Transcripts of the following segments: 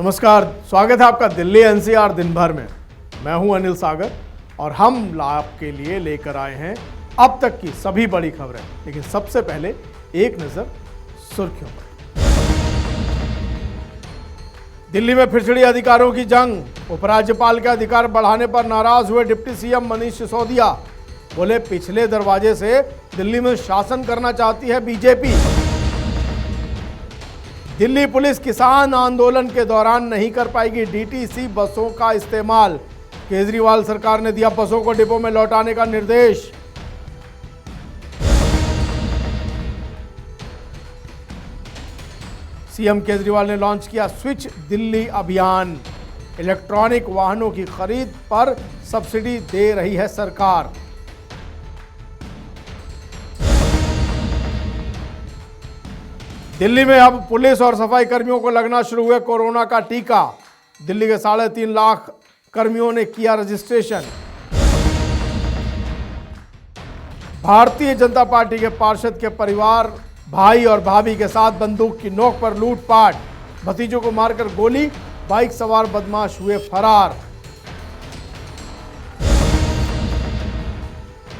नमस्कार, स्वागत है आपका दिल्ली एनसीआर दिन भर में। मैं हूं अनिल सागर और हम आपके लिए लेकर आए हैं अब तक की सभी बड़ी खबरें। लेकिन सबसे पहले एक नजर सुर्खियों पर। दिल्ली में फिर अधिकारों की जंग। उपराज्यपाल के अधिकार बढ़ाने पर नाराज हुए डिप्टी सीएम मनीष सिसोदिया। बोले, पिछले दरवाजे से दिल्ली में शासन करना चाहती है बीजेपी। दिल्ली पुलिस किसान आंदोलन के दौरान नहीं कर पाएगी डीटीसी बसों का इस्तेमाल। केजरीवाल सरकार ने दिया बसों को डिपो में लौटाने का निर्देश। सीएम केजरीवाल ने लॉन्च किया स्विच दिल्ली अभियान। इलेक्ट्रॉनिक वाहनों की खरीद पर सब्सिडी दे रही है सरकार। दिल्ली में अब पुलिस और सफाई कर्मियों को लगना शुरू हुआ कोरोना का टीका। दिल्ली के 3.5 लाख कर्मियों ने किया रजिस्ट्रेशन। भारतीय जनता पार्टी के पार्षद के परिवार भाई और भाभी के साथ बंदूक की नोक पर लूटपाट। भतीजों को मारकर गोली, बाइक सवार बदमाश हुए फरार।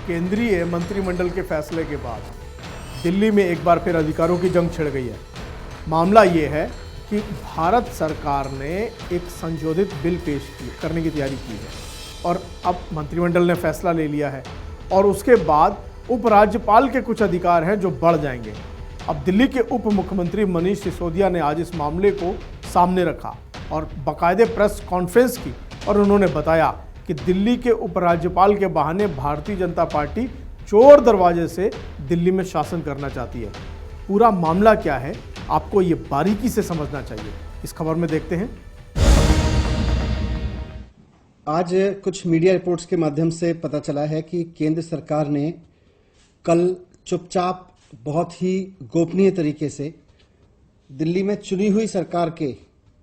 केंद्रीय मंत्रिमंडल के फैसले के बाद दिल्ली में एक बार फिर अधिकारों की जंग छिड़ गई है। मामला यह है कि भारत सरकार ने एक संशोधित बिल करने की तैयारी की है और अब मंत्रिमंडल ने फैसला ले लिया है और उसके बाद उपराज्यपाल के कुछ अधिकार हैं जो बढ़ जाएंगे। अब दिल्ली के उप मुख्यमंत्री मनीष सिसोदिया ने आज इस मामले को सामने रखा और बाकायदे प्रेस कॉन्फ्रेंस की और उन्होंने बताया कि दिल्ली के उपराज्यपाल के बहाने भारतीय जनता पार्टी चोर दरवाजे से दिल्ली में शासन करना चाहती है। पूरा मामला क्या है, आपको ये बारीकी से समझना चाहिए। इस खबर में देखते हैं। आज कुछ मीडिया रिपोर्ट्स के माध्यम से पता चला है कि केंद्र सरकार ने कल चुपचाप बहुत ही गोपनीय तरीके से दिल्ली में चुनी हुई सरकार के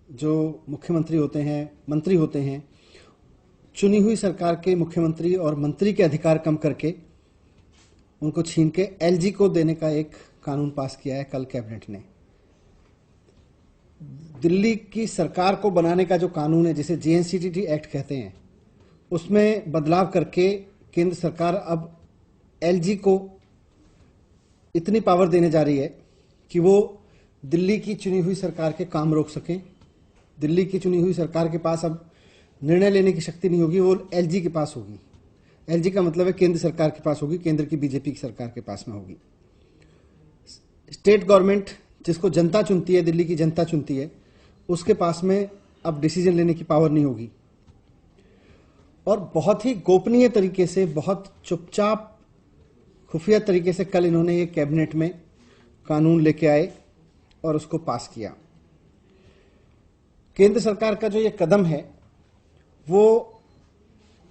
जो मुख्यमंत्री होते हैं, मंत्री होते हैं, चुनी हुई सरकार के मुख्यमंत्री और मंत्री के अधिकार कम करके उनको छीन के एलजी को देने का एक कानून पास किया है कल कैबिनेट ने। दिल्ली की सरकार को बनाने का जो कानून है, जिसे जेएनसीटी एक्ट कहते हैं, उसमें बदलाव करके केंद्र सरकार अब एलजी को इतनी पावर देने जा रही है कि वो दिल्ली की चुनी हुई सरकार के काम रोक सकें। दिल्ली की चुनी हुई सरकार के पास अब निर्णय लेने की शक्ति नहीं होगी, वो एलजी के पास होगी। एलजी का मतलब है केंद्र सरकार के पास होगी, केंद्र की बीजेपी की सरकार के पास में होगी। स्टेट गवर्नमेंट जिसको जनता चुनती है, दिल्ली की जनता चुनती है, उसके पास में अब डिसीजन लेने की पावर नहीं होगी। और बहुत ही गोपनीय तरीके से, बहुत चुपचाप खुफिया तरीके से कल इन्होंने ये कैबिनेट में कानून लेके आए और उसको पास किया। केंद्र सरकार का जो ये कदम है वो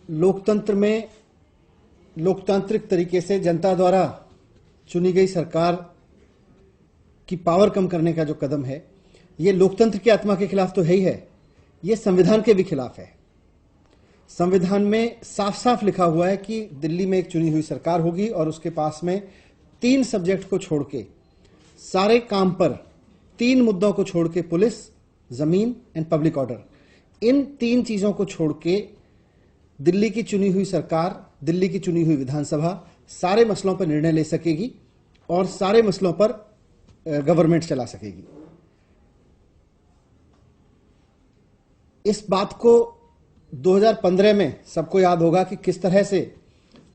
लोकतंत्र में लोकतांत्रिक तरीके से जनता द्वारा चुनी गई सरकार की पावर कम करने का जो कदम है, ये लोकतंत्र की आत्मा के खिलाफ तो है ही है, ये संविधान के भी खिलाफ है। संविधान में साफ साफ लिखा हुआ है कि दिल्ली में एक चुनी हुई सरकार होगी और उसके पास में 3 सब्जेक्ट को छोड़ के सारे काम पर 3 मुद्दों को छोड़ के पुलिस, जमीन एंड पब्लिक ऑर्डर, इन 3 चीजों को छोड़ के दिल्ली की चुनी हुई सरकार, दिल्ली की चुनी हुई विधानसभा सारे मसलों पर निर्णय ले सकेगी और सारे मसलों पर गवर्नमेंट चला सकेगी। इस बात को 2015 में सबको याद होगा कि किस तरह से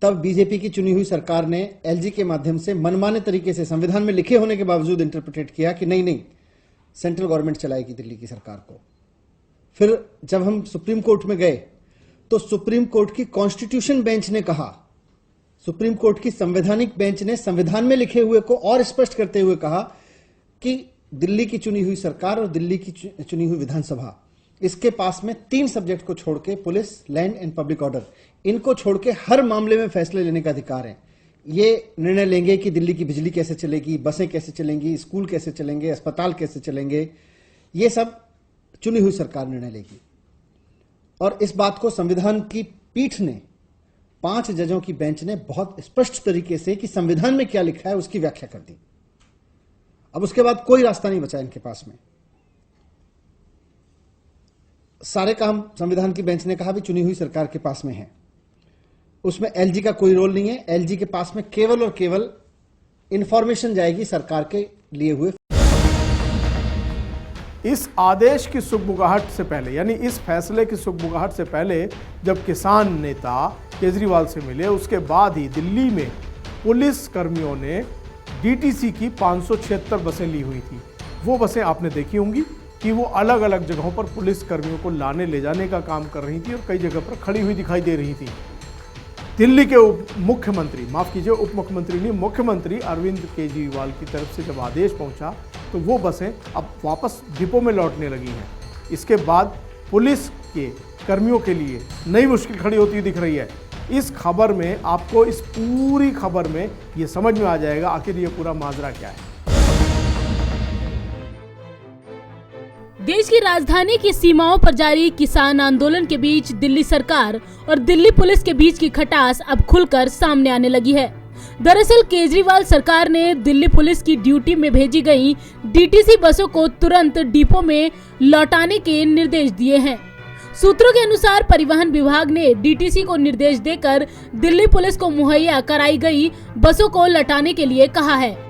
तब बीजेपी की चुनी हुई सरकार ने एलजी के माध्यम से मनमाने तरीके से संविधान में लिखे होने के बावजूद इंटरप्रिटेट किया कि नहीं, सेंट्रल गवर्नमेंट चलाएगी दिल्ली की सरकार को। फिर जब हम सुप्रीम कोर्ट में गए तो सुप्रीम कोर्ट की कॉन्स्टिट्यूशन बेंच ने कहा, सुप्रीम कोर्ट की संवैधानिक बेंच ने संविधान में लिखे हुए को और स्पष्ट करते हुए कहा कि दिल्ली की चुनी हुई सरकार और दिल्ली की चुनी हुई विधानसभा, इसके पास में 3 सब्जेक्ट को छोड़ के police, land and public order, इनको छोड़ के हर मामले में फैसले लेने का अधिकार है। ये निर्णय लेंगे कि दिल्ली की बिजली कैसे चलेगी, बसें कैसे चलेंगी, स्कूल कैसे चलेंगे, अस्पताल कैसे चलेंगे, ये सब चुनी हुई सरकार निर्णय लेगी। और इस बात को संविधान की पीठ ने, 5 जजों की बेंच ने बहुत स्पष्ट तरीके से कि संविधान में क्या लिखा है उसकी व्याख्या कर दी। अब उसके बाद कोई रास्ता नहीं बचा इनके पास में। सारे काम संविधान की बेंच ने कहा भी चुनी हुई सरकार के पास में है, उसमें एलजी का कोई रोल नहीं है। एलजी के पास में केवल और केवल इंफॉर्मेशन जाएगी सरकार के लिए हुए। इस आदेश की सुगबुगाहट से पहले, यानी इस फैसले की सुगबुगाहट से पहले, जब किसान नेता केजरीवाल से मिले, उसके बाद ही दिल्ली में पुलिस कर्मियों ने डीटीसी की 576 बसें ली हुई थी। वो बसें आपने देखी होंगी कि वो अलग अलग जगहों पर पुलिस कर्मियों को लाने ले जाने का काम कर रही थी और कई जगह पर खड़ी हुई दिखाई दे रही थी। दिल्ली के उप मुख्यमंत्री नहीं, मुख्यमंत्री अरविंद केजरीवाल की तरफ से जब आदेश पहुंचा तो वो बसें अब वापस डिपो में लौटने लगी हैं। इसके बाद पुलिस के कर्मियों के लिए नई मुश्किल खड़ी होती दिख रही है। इस खबर में आपको, इस पूरी खबर में ये समझ में आ जाएगा आखिर ये पूरा माजरा क्या है। देश की राजधानी की सीमाओं पर जारी किसान आंदोलन के बीच दिल्ली सरकार और दिल्ली पुलिस के बीच की खटास अब खुलकर सामने आने लगी है। दरअसल केजरीवाल सरकार ने दिल्ली पुलिस की ड्यूटी में भेजी गई डीटीसी बसों को तुरंत डिपो में लौटाने के निर्देश दिए हैं। सूत्रों के अनुसार परिवहन विभाग ने डीटीसी को निर्देश देकर दिल्ली पुलिस को मुहैया कराई गई बसों को लौटाने के लिए कहा है।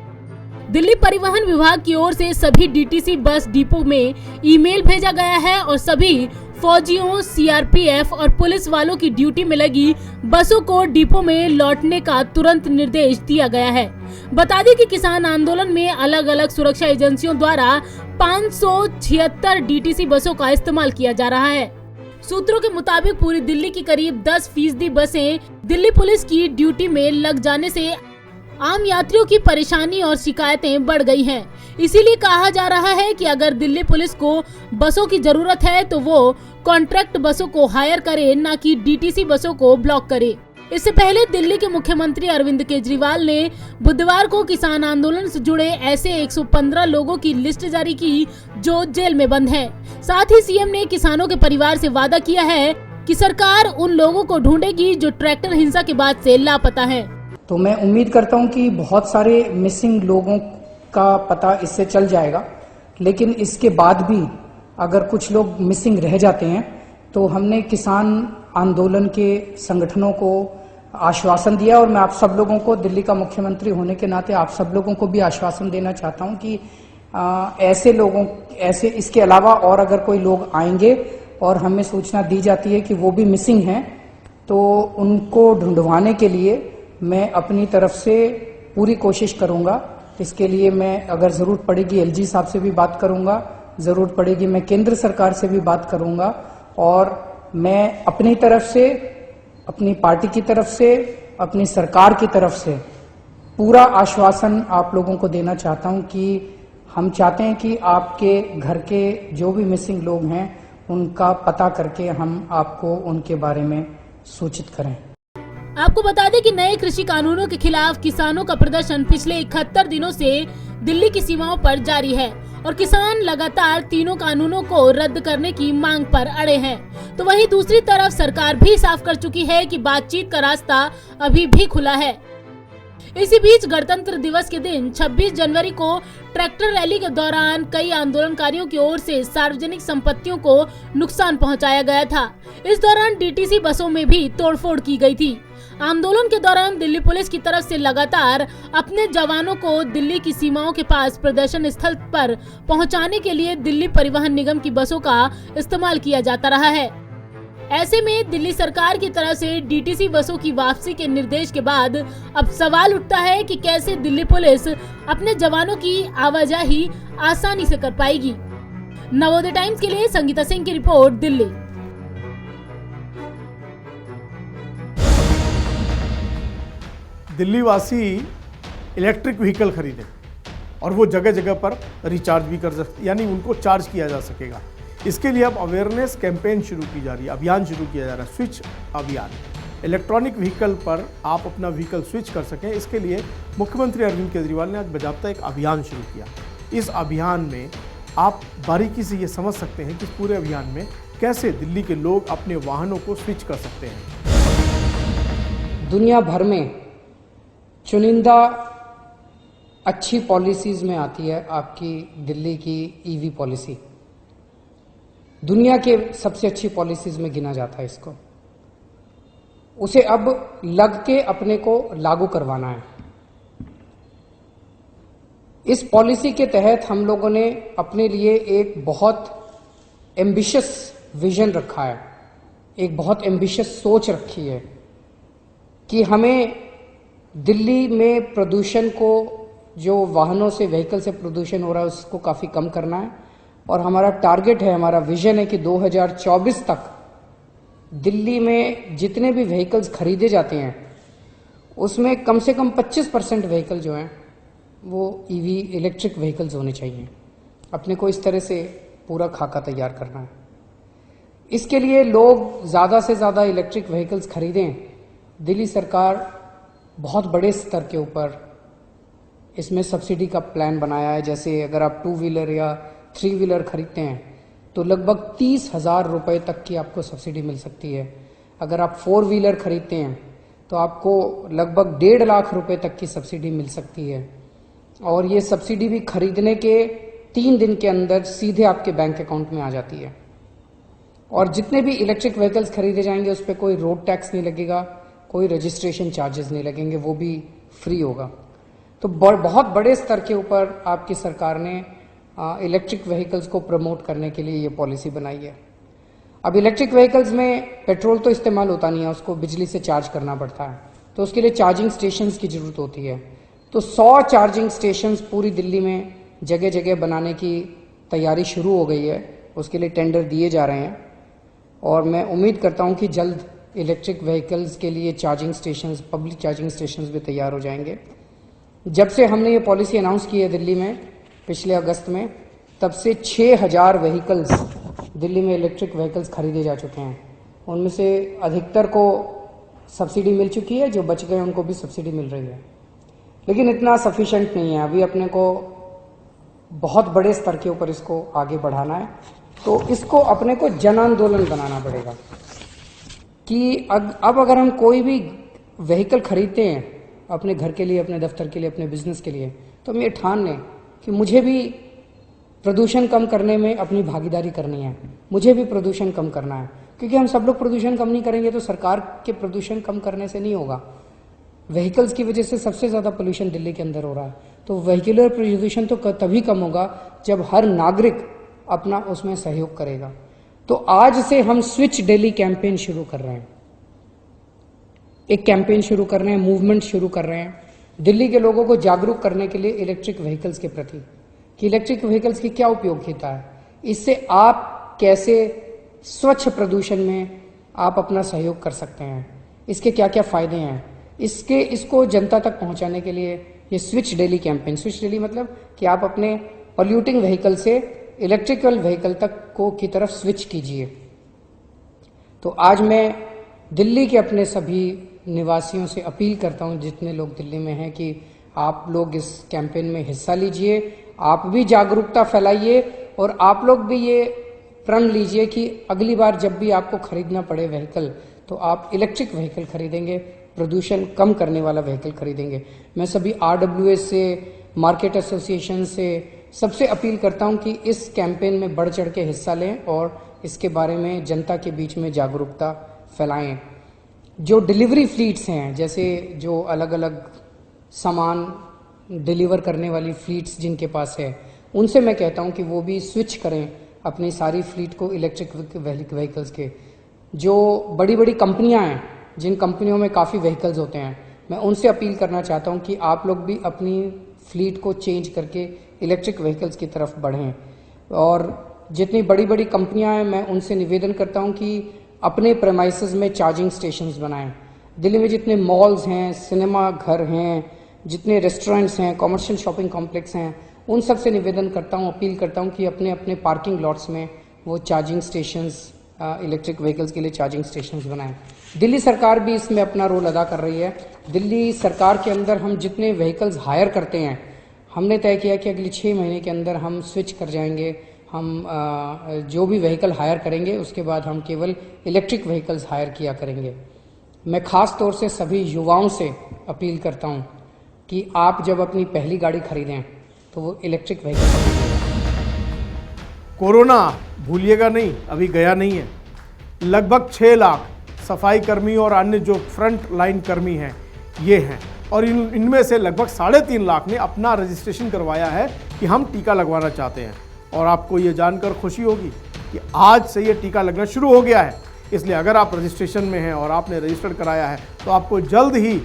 दिल्ली परिवहन विभाग की ओर से सभी डीटीसी बस डिपो में ईमेल भेजा गया है और सभी फौजियों, सीआरपीएफ और पुलिस वालों की ड्यूटी में लगी बसों को डिपो में लौटने का तुरंत निर्देश दिया गया है। बता दें कि किसान आंदोलन में अलग अलग सुरक्षा एजेंसियों द्वारा 576 डीटीसी बसों का इस्तेमाल किया जा रहा है। सूत्रों के मुताबिक पूरी दिल्ली की करीब 10% बसें दिल्ली पुलिस की ड्यूटी में लग जाने से आम यात्रियों की परेशानी और शिकायतें बढ़ गई हैं। इसीलिए कहा जा रहा है कि अगर दिल्ली पुलिस को बसों की जरूरत है तो वो कॉन्ट्रैक्ट बसों को हायर करे, न कि डीटीसी बसों को ब्लॉक करे। इससे पहले दिल्ली के मुख्यमंत्री अरविंद केजरीवाल ने बुधवार को किसान आंदोलन से जुड़े ऐसे 115 लोगों की लिस्ट जारी की जो जेल में बंद हैं। साथ ही सीएम ने किसानों के परिवार से वादा किया है कि सरकार उन लोगों को ढूंढेगी जो ट्रैक्टर हिंसा के बाद से लापता हैं। तो मैं उम्मीद करता हूं कि बहुत सारे मिसिंग लोगों का पता इससे चल जाएगा, लेकिन इसके बाद भी अगर कुछ लोग मिसिंग रह जाते हैं तो हमने किसान आंदोलन के संगठनों को आश्वासन दिया और मैं आप सब लोगों को, दिल्ली का मुख्यमंत्री होने के नाते आप सब लोगों को भी आश्वासन देना चाहता हूं कि ऐसे इसके अलावा और अगर कोई लोग आएंगे और हमें सूचना दी जाती है कि वो भी मिसिंग हैं तो उनको ढूंढवाने के लिए मैं अपनी तरफ से पूरी कोशिश करूंगा। इसके लिए मैं अगर जरूरत पड़ेगी एलजी साहब से भी बात करूंगा, जरूरत पड़ेगी मैं केंद्र सरकार से भी बात करूंगा और मैं अपनी तरफ से, अपनी पार्टी की तरफ से, अपनी सरकार की तरफ से पूरा आश्वासन आप लोगों को देना चाहता हूं कि हम चाहते हैं कि आपके घर के जो भी मिसिंग लोग हैं उनका पता करके हम आपको उनके बारे में सूचित करें। आपको बता दें कि नए कृषि कानूनों के खिलाफ किसानों का प्रदर्शन पिछले 71 दिनों से दिल्ली की सीमाओं पर जारी है और किसान लगातार तीनों कानूनों को रद्द करने की मांग पर अड़े हैं। तो वहीं दूसरी तरफ सरकार भी साफ कर चुकी है कि बातचीत का रास्ता अभी भी खुला है। इसी बीच गणतंत्र दिवस के दिन 26 जनवरी को ट्रैक्टर रैली के दौरान कई आंदोलनकारियों की ओर से सार्वजनिक संपत्तियों को नुकसान पहुंचाया गया था। इस दौरान डीटीसी बसों में भी तोड़फोड़ की गई थी। आंदोलन के दौरान दिल्ली पुलिस की तरफ से लगातार अपने जवानों को दिल्ली की सीमाओं के पास प्रदर्शन स्थल पर पहुंचाने के लिए दिल्ली परिवहन निगम की बसों का इस्तेमाल किया जाता रहा है। ऐसे में दिल्ली सरकार की तरफ से डीटीसी बसों की वापसी के निर्देश के बाद अब सवाल उठता है कि कैसे दिल्ली पुलिस अपने जवानों की आवाजाही आसानी से कर पाएगी। नवोदय टाइम्स के लिए संगीता सिंह की रिपोर्ट, दिल्ली। दिल्ली वासी इलेक्ट्रिक व्हीकल खरीदें और वो जगह जगह पर रिचार्ज भी कर सकते, यानी उनको चार्ज किया जा सकेगा। इसके लिए अब अवेयरनेस कैंपेन शुरू की जा रही है, अभियान शुरू किया जा रहा है, स्विच अभियान। इलेक्ट्रॉनिक व्हीकल पर आप अपना व्हीकल स्विच कर सकें, इसके लिए मुख्यमंत्री अरविंद केजरीवाल ने आज बजाबता एक अभियान शुरू किया। इस अभियान में आप बारीकी से ये समझ सकते हैं कि इस पूरे अभियान में कैसे दिल्ली के लोग अपने वाहनों को स्विच कर सकते हैं। दुनिया भर में चुनिंदा अच्छी पॉलिसीज में आती है आपकी दिल्ली की ईवी पॉलिसी। दुनिया के सबसे अच्छी पॉलिसीज में गिना जाता है इसको। उसे अब लग के अपने को लागू करवाना है। इस पॉलिसी के तहत हम लोगों ने अपने लिए एक बहुत एम्बिशियस विजन रखा है, एक बहुत एम्बिशियस सोच रखी है कि हमें दिल्ली में प्रदूषण को, जो वाहनों से, व्हीकल से प्रदूषण हो रहा है, उसको काफी कम करना है। और हमारा टारगेट है, हमारा विजन है कि 2024 तक दिल्ली में जितने भी व्हीकल्स खरीदे जाते हैं उसमें कम से कम 25% व्हीकल जो हैं वो ईवी, इलेक्ट्रिक व्हीकल्स होने चाहिए। अपने को इस तरह से पूरा खाका तैयार करना है। इसके लिए लोग ज़्यादा से ज़्यादा इलेक्ट्रिक व्हीकल्स खरीदें। दिल्ली सरकार बहुत बड़े स्तर के ऊपर इसमें सब्सिडी का प्लान बनाया है। जैसे अगर आप 2 व्हीलर या 3 व्हीलर खरीदते हैं तो लगभग 30,000 रुपये तक की आपको सब्सिडी मिल सकती है। अगर आप 4 व्हीलर खरीदते हैं तो आपको लगभग 1.5 लाख रुपए तक की सब्सिडी मिल सकती है। और ये सब्सिडी भी खरीदने के 3 दिन के अंदर सीधे आपके बैंक अकाउंट में आ जाती है। और जितने भी इलेक्ट्रिक व्हीकल्स खरीदे जाएंगे उस पर कोई रोड टैक्स नहीं लगेगा, कोई रजिस्ट्रेशन चार्जेस नहीं लगेंगे, वो भी फ्री होगा। तो बहुत बड़े स्तर के ऊपर आपकी सरकार ने इलेक्ट्रिक व्हीकल्स को प्रमोट करने के लिए ये पॉलिसी बनाई है। अब इलेक्ट्रिक व्हीकल्स में पेट्रोल तो इस्तेमाल होता नहीं है, उसको बिजली से चार्ज करना पड़ता है, तो उसके लिए चार्जिंग स्टेशंस की जरूरत होती है। तो 100 चार्जिंग स्टेशंस पूरी दिल्ली में जगह जगह बनाने की तैयारी शुरू हो गई है। उसके लिए टेंडर दिए जा रहे हैं और मैं उम्मीद करता हूं कि जल्द इलेक्ट्रिक व्हीकल्स के लिए charging stations, public charging stations भी तैयार हो जाएंगे। जब से हमने ये पॉलिसी अनाउंस की है दिल्ली में पिछले अगस्त में, तब से 6,000 व्हीकल्स दिल्ली में, इलेक्ट्रिक व्हीकल्स खरीदे जा चुके हैं। उनमें से अधिकतर को सब्सिडी मिल चुकी है, जो बच गए उनको भी सब्सिडी मिल रही है। लेकिन इतना सफिशिएंट नहीं है, अभी अपने को बहुत बड़े स्तर के ऊपर इसको आगे बढ़ाना है। तो इसको अपने को जन आंदोलन बनाना पड़ेगा कि अब अगर हम कोई भी व्हीकल खरीदते हैं अपने घर के लिए, अपने दफ्तर के लिए, अपने बिजनेस के लिए, तो हम ये ठान लें कि मुझे भी प्रदूषण कम करने में अपनी भागीदारी करनी है, मुझे भी प्रदूषण कम करना है। क्योंकि हम सब लोग प्रदूषण कम नहीं करेंगे तो सरकार के प्रदूषण कम करने से नहीं होगा। व्हीकल्स की वजह से सबसे ज्यादा पोल्यूशन दिल्ली के अंदर हो रहा है, तो व्हीकुलर प्रदूषण तो तभी कम होगा जब हर नागरिक अपना उसमें सहयोग करेगा। तो आज से हम स्विच दिल्ली कैंपेन शुरू कर रहे हैं, एक कैंपेन शुरू कर रहे हैं, मूवमेंट शुरू कर रहे हैं दिल्ली के लोगों को जागरूक करने के लिए इलेक्ट्रिक व्हीकल्स के प्रति, कि इलेक्ट्रिक व्हीकल्स की क्या उपयोगिता है, इससे आप कैसे स्वच्छ प्रदूषण में आप अपना सहयोग कर सकते हैं, इसके क्या क्या फायदे हैं, इसको जनता तक पहुंचाने के लिए ये switch Delhi campaign. Switch Delhi मतलब कि आप अपने पॉल्यूटिंग व्हीकल से इलेक्ट्रिकल व्हीकल तक की तरफ स्विच कीजिए। तो आज मैं दिल्ली के अपने सभी निवासियों से अपील करता हूं, जितने लोग दिल्ली में हैं, कि आप लोग इस कैंपेन में हिस्सा लीजिए, आप भी जागरूकता फैलाइए और आप लोग भी ये प्रण लीजिए कि अगली बार जब भी आपको खरीदना पड़े व्हीकल तो आप इलेक्ट्रिक व्हीकल खरीदेंगे, प्रदूषण कम करने वाला व्हीकल खरीदेंगे। मैं सभी RWS से, मार्केट एसोसिएशन से सबसे अपील करता हूं कि इस कैंपेन में बढ़ चढ़ के हिस्सा लें और इसके बारे में जनता के बीच में जागरूकता फैलाएं। जो डिलीवरी फ्लीट्स हैं, जैसे जो अलग अलग सामान डिलीवर करने वाली फ्लीट्स जिनके पास है, उनसे मैं कहता हूं कि वो भी स्विच करें अपनी सारी फ्लीट को इलेक्ट्रिक व्हीकल्स के। जो बड़ी बड़ी कंपनियां हैं, जिन कंपनियों में काफ़ी व्हीकल्स होते हैं, मैं उनसे अपील करना चाहता हूं कि आप लोग भी अपनी फ्लीट को चेंज करके इलेक्ट्रिक व्हीकल्स की तरफ बढ़ें। और जितनी बड़ी बड़ी कंपनियां हैं, मैं उनसे निवेदन करता हूं कि अपने प्रेमाइसेस में चार्जिंग स्टेशंस बनाएं। दिल्ली में जितने मॉल्स हैं, सिनेमा घर हैं, जितने रेस्टोरेंट्स हैं, कॉमर्शियल शॉपिंग कॉम्प्लेक्स हैं, उन सब से निवेदन करता हूं, अपील करता हूं कि अपने अपने पार्किंग लॉट्स में वो चार्जिंग स्टेशंस, इलेक्ट्रिक व्हीकल्स के लिए चार्जिंग स्टेशंस बनाएं। दिल्ली सरकार भी इसमें अपना रोल अदा कर रही है। दिल्ली सरकार के अंदर हम जितने व्हीकल्स हायर करते हैं, हमने तय किया कि अगले 6 महीने के अंदर हम स्विच कर जाएंगे। हम जो भी व्हीकल हायर करेंगे उसके बाद हम केवल इलेक्ट्रिक व्हीकल्स हायर किया करेंगे। मैं खास तौर से सभी युवाओं से अपील करता हूं कि आप जब अपनी पहली गाड़ी खरीदें तो वो इलेक्ट्रिक व्हीकल खरीदें। कोरोना भूलिएगा नहीं, अभी गया नहीं है। लगभग 6 लाख सफाई कर्मी और अन्य जो फ्रंट लाइन कर्मी हैं ये हैं, और इनमें से लगभग 3.5 लाख ने अपना रजिस्ट्रेशन करवाया है कि हम टीका लगवाना चाहते हैं। और आपको ये जानकर खुशी होगी कि आज से ये टीका लगना शुरू हो गया है। इसलिए अगर आप रजिस्ट्रेशन में हैं और आपने रजिस्टर कराया है तो आपको जल्द ही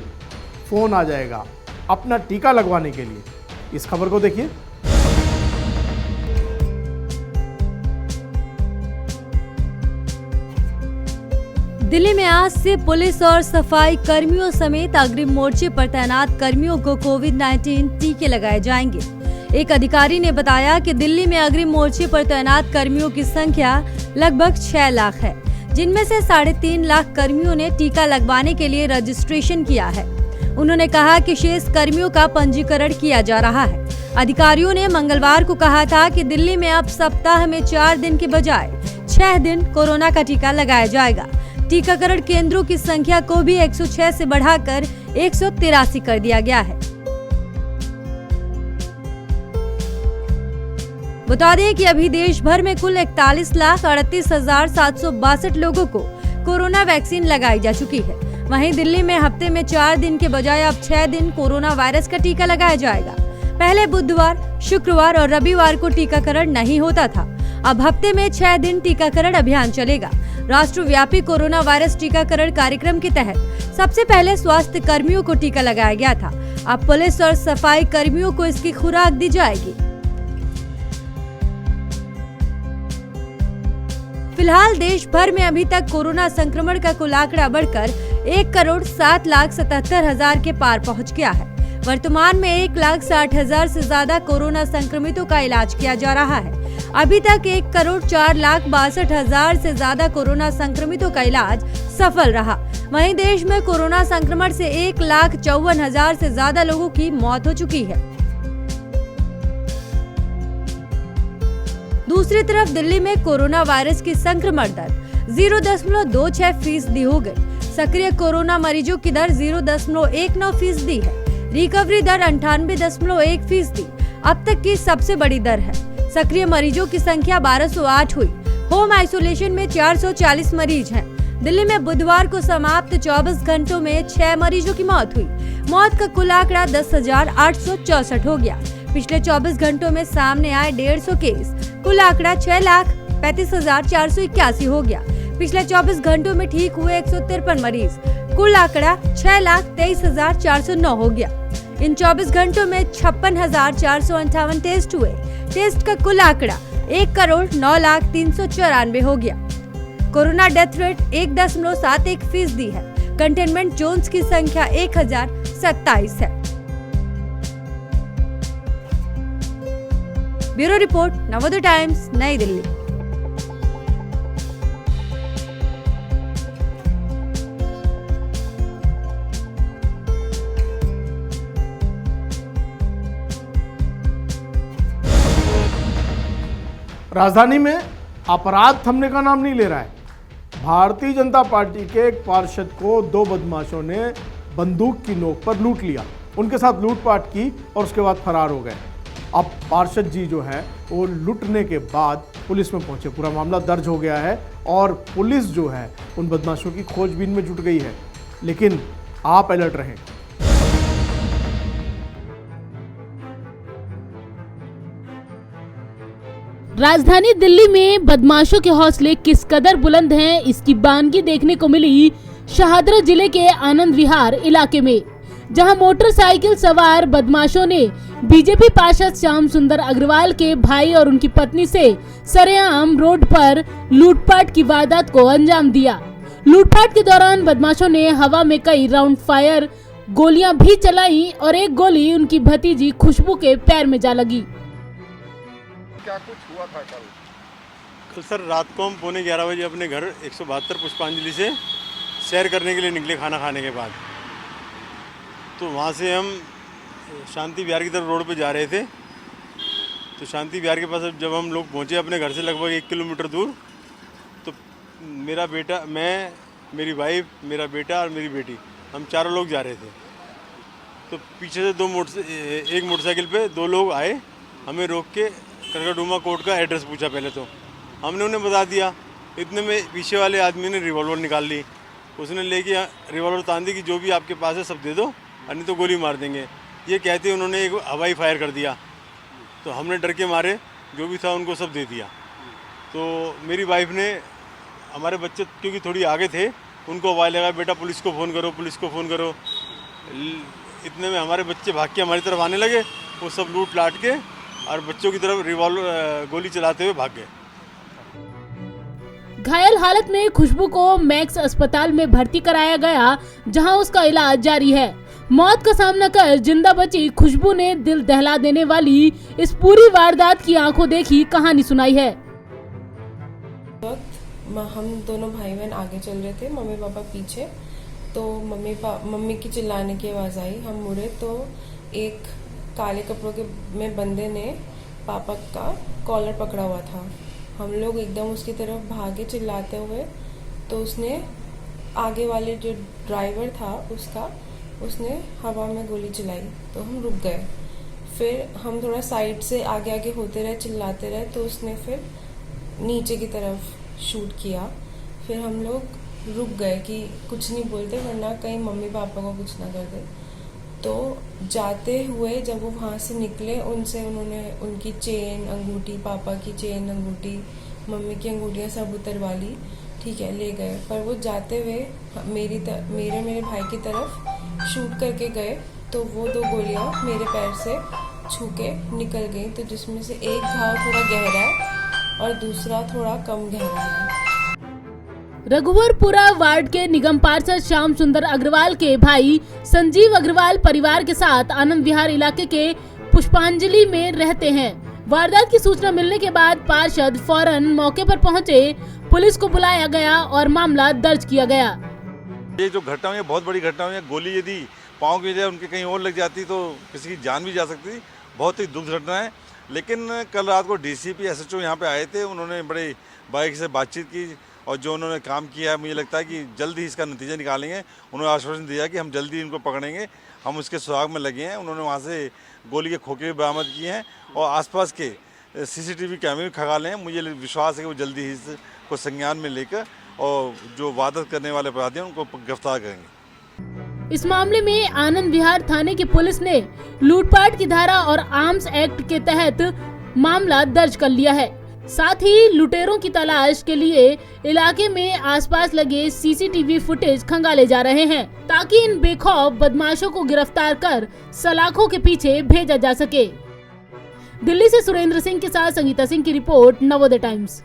फ़ोन आ जाएगा अपना टीका लगवाने के लिए। इस खबर को देखिए। दिल्ली में आज से पुलिस और सफाई कर्मियों समेत अग्रिम मोर्चे पर तैनात कर्मियों को कोविड-19 टीके लगाए जाएंगे। एक अधिकारी ने बताया कि दिल्ली में अग्रिम मोर्चे पर तैनात कर्मियों की संख्या लगभग 6 लाख है, जिनमें से 3.5 लाख कर्मियों ने टीका लगवाने के लिए रजिस्ट्रेशन किया है। उन्होंने कहा कि शेष कर्मियों का पंजीकरण किया जा रहा है। अधिकारियों ने मंगलवार को कहा था कि दिल्ली में अब सप्ताह में 4 दिन के बजाय 6 दिन कोरोना का टीका लगाया जाएगा। टीकाकरण केंद्रों की संख्या को भी 106 से बढ़ाकर 183 कर दिया गया है। बता दें कि अभी देश भर में कुल 41,38,762 लोगों को कोरोना वैक्सीन लगाई जा चुकी है। वहीं दिल्ली में हफ्ते में 4 दिन के बजाय अब 6 दिन कोरोना वायरस का टीका लगाया जाएगा। पहले बुधवार, शुक्रवार और रविवार को टीकाकरण नहीं होता था। अब हफ्ते में 6 दिन टीकाकरण अभियान चलेगा। राष्ट्रव्यापी कोरोना वायरस टीकाकरण कार्यक्रम के तहत सबसे पहले स्वास्थ्य कर्मियों को टीका लगाया गया था। अब पुलिस और सफाई कर्मियों को इसकी खुराक दी जाएगी। फिलहाल देश भर में अभी तक कोरोना संक्रमण का कुल आंकड़ा बढ़कर 1,07,77,000 के पार पहुंच गया है। वर्तमान में 1,60,000 से ज्यादा कोरोना संक्रमितों का इलाज किया जा रहा है। अभी तक 1,04,62,000 से ज्यादा कोरोना संक्रमितों का इलाज सफल रहा। वहीं देश में कोरोना संक्रमण से 1,54,000 से ज्यादा लोगों की मौत हो चुकी है। दूसरी तरफ दिल्ली में कोरोना वायरस की संक्रमण दर 0.26% हो गई। सक्रिय कोरोना मरीजों की दर 0.19% है। रिकवरी दर 98.1%। अब तक की सबसे बड़ी दर है। सक्रिय मरीजों की संख्या 1208 हुई। होम आइसोलेशन में 440 मरीज हैं। दिल्ली में बुधवार को समाप्त 24 घंटों में 6 मरीजों की मौत हुई। मौत का कुल आंकड़ा 10,864 हो गया। पिछले 24 घंटों में सामने आए 150 केस। कुल आंकड़ा 6,35,481 हो गया। पिछले 24 घंटों में ठीक हुए 153 मरीज। कुल आंकड़ा 6,23,409 हो गया। इन 24 घंटों में 56,458 टेस्ट हुए। टेस्ट का कुल आंकड़ा 1,09,03,94 हो गया। कोरोना डेथ रेट 1.71% है। कंटेनमेंट जोन्स की संख्या 1,027 है। ब्यूरो रिपोर्ट, नवोदय टाइम्स, नई दिल्ली। राजधानी में अपराध थमने का नाम नहीं ले रहा है। भारतीय जनता पार्टी के एक पार्षद को 2 बदमाशों ने बंदूक की नोक पर लूट लिया, उनके साथ लूटपाट की और उसके बाद फरार हो गए। अब पार्षद जी जो है वो लूटने के बाद पुलिस में पहुंचे। पूरा मामला दर्ज हो गया है और पुलिस जो है उन बदमाशों की खोजबीन में जुट गई है। लेकिन आप अलर्ट रहें। राजधानी दिल्ली में बदमाशों के हौसले किस कदर बुलंद हैं, इसकी बानगी देखने को मिली शाहदरा जिले के आनंद विहार इलाके में, जहां मोटरसाइकिल सवार बदमाशों ने बीजेपी पार्षद श्याम सुंदर अग्रवाल के भाई और उनकी पत्नी से सरेआम रोड पर लूटपाट की वारदात को अंजाम दिया। लूटपाट के दौरान बदमाशों ने हवा में कई राउंड फायर गोलियां भी चलाई और एक गोली उनकी भतीजी खुशबू के पैर में जा लगी। क्या कुछ हुआ था कल? तो सर रात को हम 11:15 बजे अपने घर 172 पुष्पांजलि से सैर करने के लिए निकले खाना खाने के बाद। तो वहाँ से हम शांति विहार की तरफ रोड पे जा रहे थे। तो शांति विहार के पास जब हम लोग पहुँचे अपने घर से लगभग 1 किलोमीटर दूर, तो मेरा बेटा, मैं, मेरी वाइफ, मेरा बेटा और मेरी बेटी, हम चारों लोग जा रहे थे। तो पीछे से एक मोटरसाइकिल पे 2 लोग आए, हमें रोक के करकटुमा कोर्ट का एड्रेस पूछा पहले तो। हमने उन्हें बता दिया। इतने में पीछे वाले आदमी ने रिवॉल्वर निकाल ली। उसने लेके रिवॉल्वर तान दी कि जो भी आपके पास है सब दे दो, नहीं तो गोली मार देंगे। ये कहते उन्होंने एक हवाई फायर कर दिया। तो हमने डर के मारे जो भी था उनको सब दे दिया। तो मेरी वाइफ ने, हमारे बच्चे क्योंकि थोड़ी आगे थे, उनको आवाज़ लगा, बेटा पुलिस को फ़ोन करो, पुलिस को फ़ोन करो। इतने में हमारे बच्चे भाग के हमारी तरफ आने लगे। वो सब लूट लाट के और बच्चों की तरफ रिवॉल्वर गोली चलाते हुए भाग गए। घायल हालत में खुशबू को मैक्स अस्पताल में भर्ती कराया गया, जहां उसका इलाज जारी है। मौत का सामना कर जिंदा बची खुशबू ने दिल दहला देने वाली इस पूरी वारदात की आंखों देखी कहानी सुनाई है। हम दोनों भाई बहन आगे चल रहे थे, मम्मी पापा पीछे। तो मम्मी की चिल्लाने की आवाज़ आई। हम मुड़े तो एक काले कपड़ों के में बंदे ने पापा का कॉलर पकड़ा हुआ था। हम लोग एकदम उसकी तरफ भागे चिल्लाते हुए। तो उसने आगे वाले जो ड्राइवर था उसने हवा में गोली चलाई। तो हम रुक गए। फिर हम थोड़ा साइड से आगे आगे होते रहे, चिल्लाते रहे। तो उसने फिर नीचे की तरफ शूट किया। फिर हम लोग रुक गए कि कुछ नहीं बोलते, वरना कहीं मम्मी पापा को कुछ ना कर दे। तो जाते हुए जब वो वहाँ से निकले, उन्होंने उनकी चेन अंगूठी, पापा की चेन अंगूठी, मम्मी की अंगूठियाँ सब उतरवा ली। ठीक है, ले गए। पर वो जाते हुए मेरे भाई की तरफ शूट करके गए। तो वो 2 गोलियाँ मेरे पैर से छू के निकल गई। तो जिसमें से एक घाव थोड़ा गहरा है और दूसरा थोड़ा कम गहरा है। रघुवरपुरा वार्ड के निगम पार्षद श्याम सुंदर अग्रवाल के भाई संजीव अग्रवाल परिवार के साथ आनंद विहार इलाके के पुष्पांजलि में रहते हैं। वारदात की सूचना मिलने के बाद पार्षद फौरन मौके पर पहुंचे, पुलिस को बुलाया गया और मामला दर्ज किया गया। ये जो घटना हुई है बहुत बड़ी घटना हुई है। गोली यदि पाँव की वजह उनके कहीं और लग जाती तो किसी की जान भी जा सकती थी। बहुत ही दुख घटना है। लेकिन कल रात को डीसीपी एसएचओ यहाँ पे आए थे। उन्होंने बड़े बारीकी से बातचीत की और जो उन्होंने काम किया है, मुझे लगता है कि जल्द ही इसका नतीजा निकालेंगे। उन्होंने आश्वासन दिया कि हम जल्दी इनको पकड़ेंगे, हम उसके सुराग में लगे हैं। उन्होंने वहाँ से गोली के खोखे भी बरामद किए हैं और आसपास के सीसीटीवी कैमरे भी खंगाले हैं। मुझे विश्वास है कि वो जल्दी ही इसको संज्ञान में लेकर और जो वारदात करने वाले अपराधी हैं उनको गिरफ्तार करेंगे। इस मामले में आनंद विहार थाने की पुलिस ने लूटपाट की धारा और आर्म्स एक्ट के तहत मामला दर्ज कर लिया है। साथ ही लुटेरों की तलाश के लिए इलाके में आसपास लगे सीसीटीवी फुटेज खंगाले जा रहे हैं, ताकि इन बेखौफ बदमाशों को गिरफ्तार कर सलाखों के पीछे भेजा जा सके। दिल्ली से सुरेंद्र सिंह के साथ संगीता सिंह की रिपोर्ट, नवोदय टाइम्स।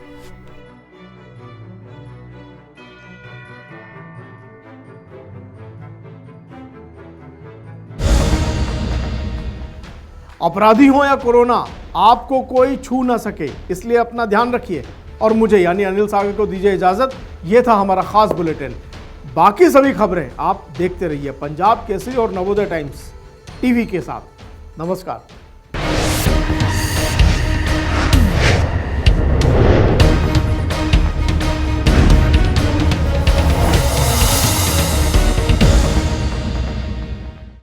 अपराधी हो या कोरोना, आपको कोई छू ना सके, इसलिए अपना ध्यान रखिए। और मुझे यानी अनिल सागर को दीजिए इजाजत। ये था हमारा खास बुलेटिन। बाकी सभी खबरें आप देखते रहिए पंजाब केसरी और नवोदय टाइम्स टीवी के साथ। नमस्कार।